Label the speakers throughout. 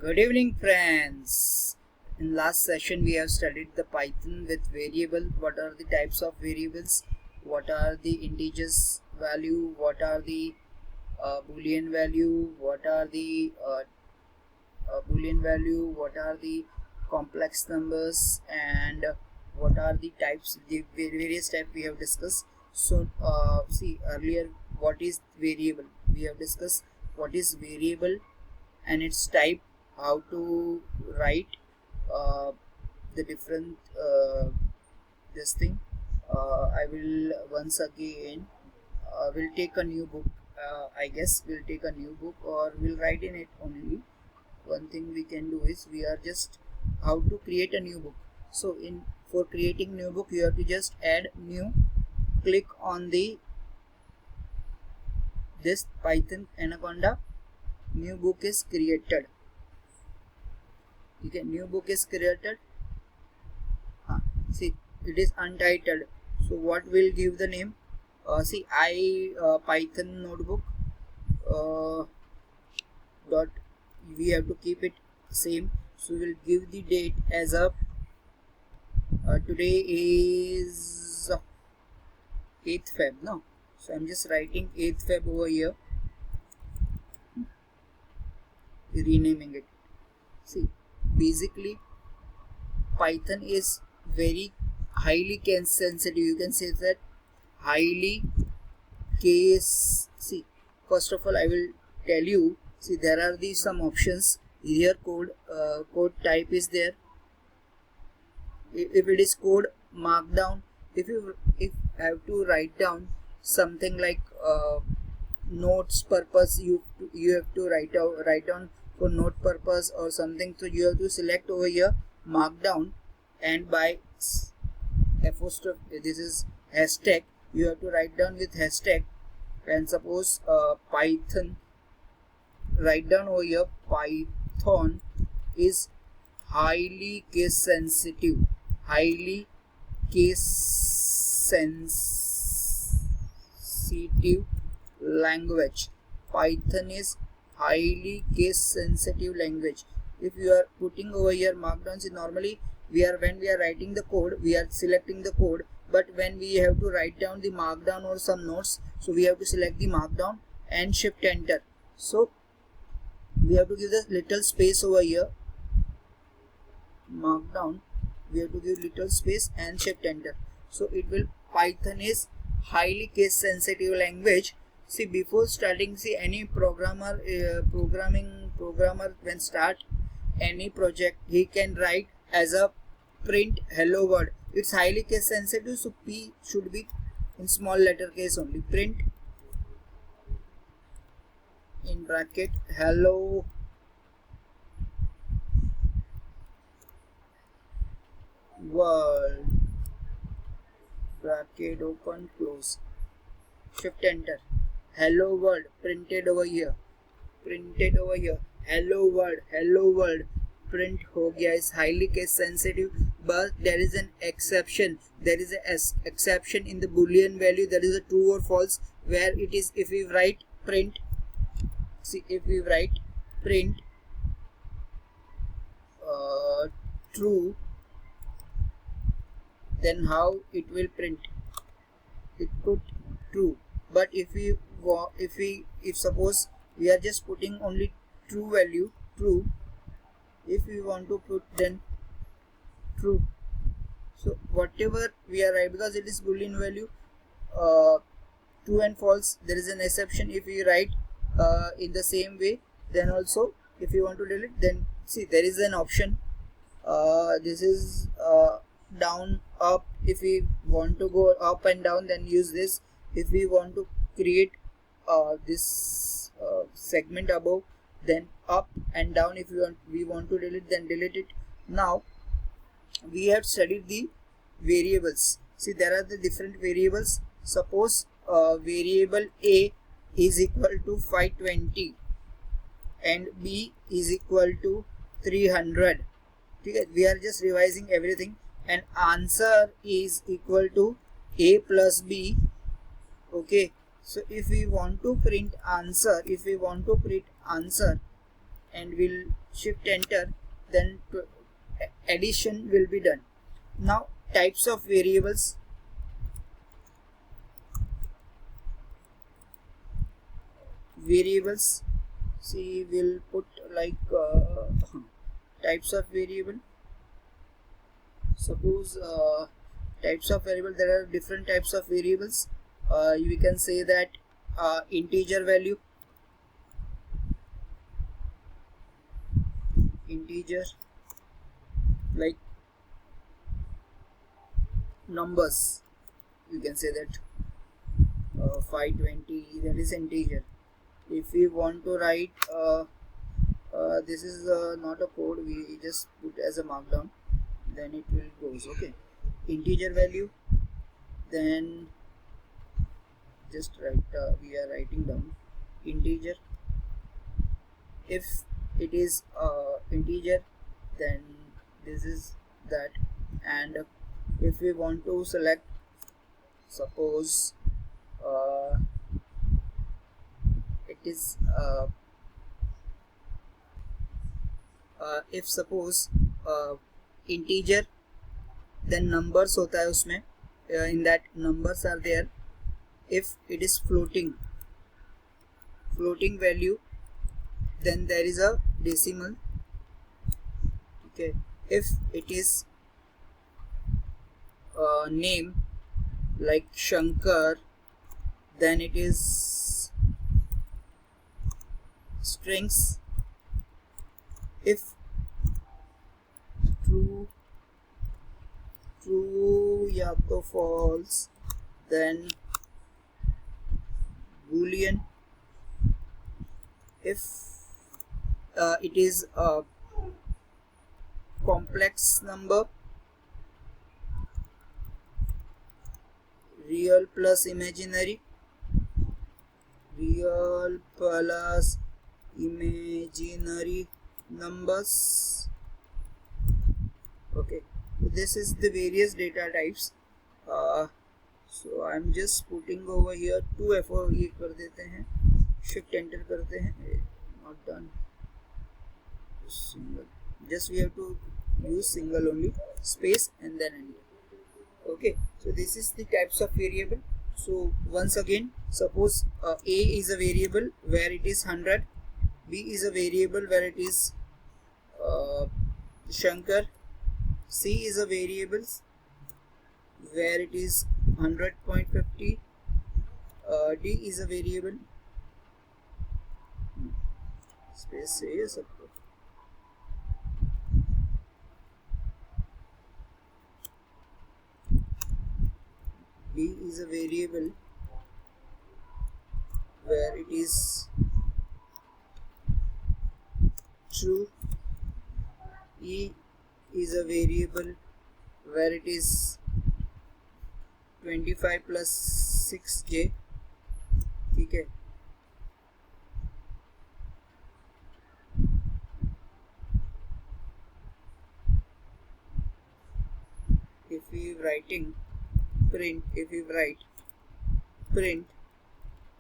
Speaker 1: Good evening, friends. In last session, we have studied the Python with variable. What are the types of variables? What are the integers value? What are the Boolean value? What are the Boolean value? What are the complex numbers? And what are the types? The various types we have discussed. So, see earlier, what is variable? We have discussed what is variable and its type, how to write the different this thing. I will once again will take a new book. I guess we'll take a new book or we'll write in it only. One thing we can do is we are just how to create a new book. So in for creating new book, you have to just add new, click on the this Python Anaconda, new book is created. Okay, new book is created. See, it is untitled. So what will give the name? See, Python notebook dot. We have to keep it same. So we'll give the date as of today is 8th Feb. No, so I'm just writing 8th Feb over here, renaming it. See, basically Python is very highly case sensitive. You can say that highly case. See, first of all, I will tell you. See, there are some options here. Code type is there. If it is code markdown, if I have to write down something like notes purpose, you have to write down for note purpose or something. So you have to select over here markdown, and by apostrophe, this is hashtag, you have to write down with hashtag. And suppose Python, write down over here Python is highly case sensitive. Highly case sensitive language. Python is highly case sensitive language. If you are putting over here markdowns, normally when we are writing the code, we are selecting the code, but when we have to write down the markdown or some notes, so we have to select the markdown and shift enter. So we have to give the little space over here, markdown, we have to give little space and shift enter. So it will, Python is highly case sensitive language. See, before starting, see, any programmer when start any project, he can write as a print hello world. It's highly case sensitive, so P should be in small letter case only. Print in bracket hello world, bracket open close, shift enter. Hello world printed over here, hello world print ho gaya. Is highly case sensitive, but there is an exception. There is an exception in the Boolean value, that is a true or false, where it is if we write print. See, if we write print true, then how it will print? It put true. But if suppose we are just putting only true value, true, if we want to put then true, so whatever we are writing, because it is Boolean value, true and false, there is an exception. If we write in the same way, then also if you want to delete, then see, there is an option. This is down, up. If we want to go up and down, then use this. If we want to create this segment above, then up and down. If we want to delete, then delete it. Now we have studied the variables. See, there are the different variables. Suppose variable A is equal to 520 and B is equal to 300. Okay, we are just revising everything. And answer is equal to A plus B. Okay, so if we want to print answer, and we'll shift enter, then addition will be done. Now types of variables. See, we'll put like types of variable. Suppose types of variable, there are different types of variables. We can say that integer value, like numbers, you can say that 520, that is integer. If we want to write this is not a code, we just put as a markdown, then it will goes. Okay, integer value, then just write we are writing down integer. If it is integer, then this is that. And if we want to select, suppose it is if suppose integer, then numbers hota hai usme, in that numbers are there. If it is floating value, then there is a decimal. Okay, if it is name like Shankar, then it is strings. If true या तो false, then boolean. If it is a complex number, real plus imaginary, numbers. Okay, so this is the various data types. So I'm just putting over here 2F ये कर देते हैं, shift enter करते हैं, not done. Single, just we have to use single only, space and then enter. Okay, so this is the types of variable. So once again, suppose A is a variable where it is 100, B is a variable where it is Shankar, C is a variable where it is 100.50, D is a variable, space से ये सबको, D is a variable where it is true, E is a variable where it is 25 plus 6J. ठीक है, if we writing print, if we write print,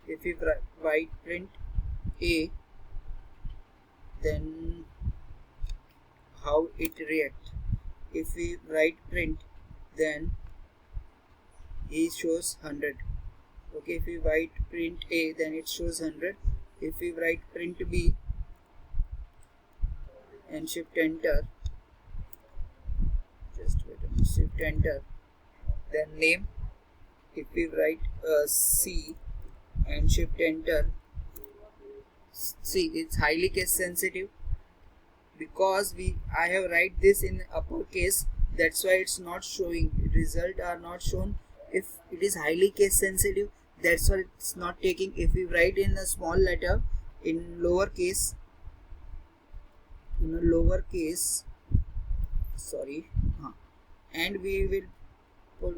Speaker 1: if we write print A, then how it react? If we write print, then A shows 100. Okay, if we write print A, then it shows 100. If we write print B and shift enter, just wait a minute, shift enter, then name. If we write C and shift enter, see, it's highly case sensitive because I have write this in uppercase, that's why it's not showing, result are not shown. If it is highly case sensitive, that's why it's not taking. If we write in a small letter in lower case, sorry, and we will put,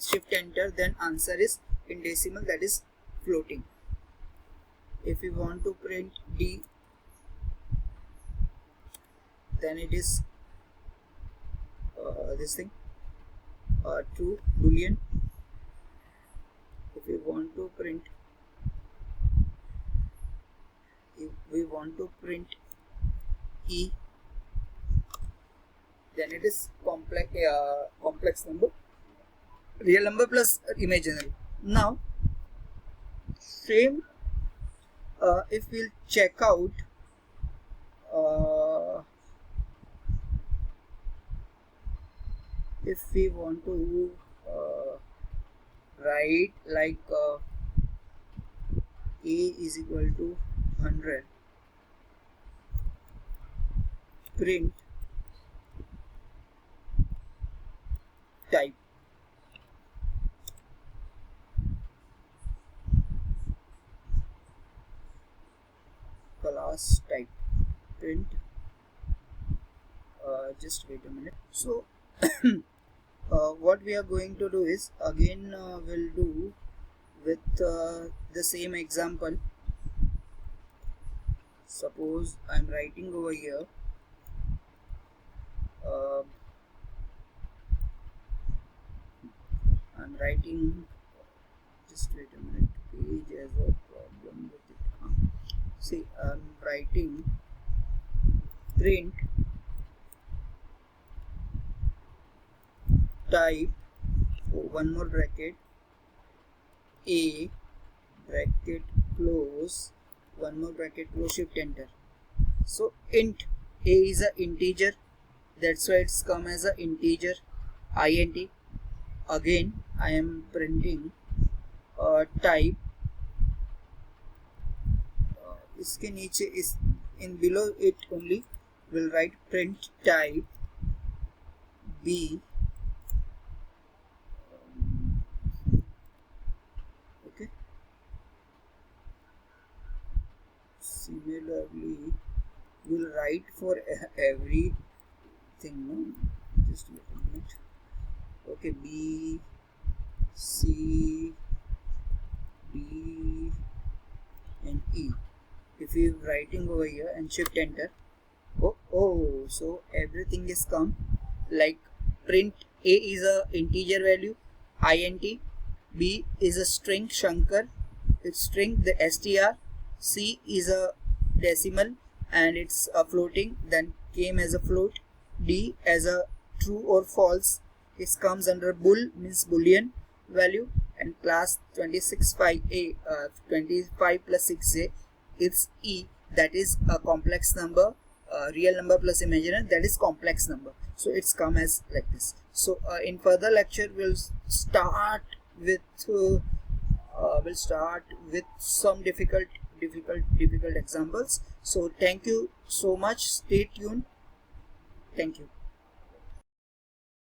Speaker 1: shift enter, then answer is in decimal, that is floating. If we want to print D, then it is this thing, true, boolean. If we want to print E, then it is complex number, real number plus imaginary. Now same, if we'll check out if we want to write like A is equal to 100, print type class type print, just wait a minute. So what we are going to do is again we'll do with the same example. Suppose I'm writing over here I'm writing, just wait a minute, page has a problem with it. See, I'm writing print type, one more bracket, A bracket close, one more bracket close, shift enter. So int A is a integer, that's why it's come as a integer int. Again I am printing type, इसके नीचे is in below it only will write print type B, okay. Similarly we'll write for everything, no? Just wait a minute. Okay, B, C, D and E. If you're writing over here and shift enter, so everything is come like print A is a integer value int, B is a string Shankar, it's string the str, C is a decimal and it's a floating, then came as a float, D as a true or false, it comes under bool means boolean value, and class 25 plus 6a, it's E, that is a complex number, real number plus imaginary, that is complex number. So it's come as like this. So in further lecture we'll start with some difficult examples. So thank you so much, stay tuned, thank you.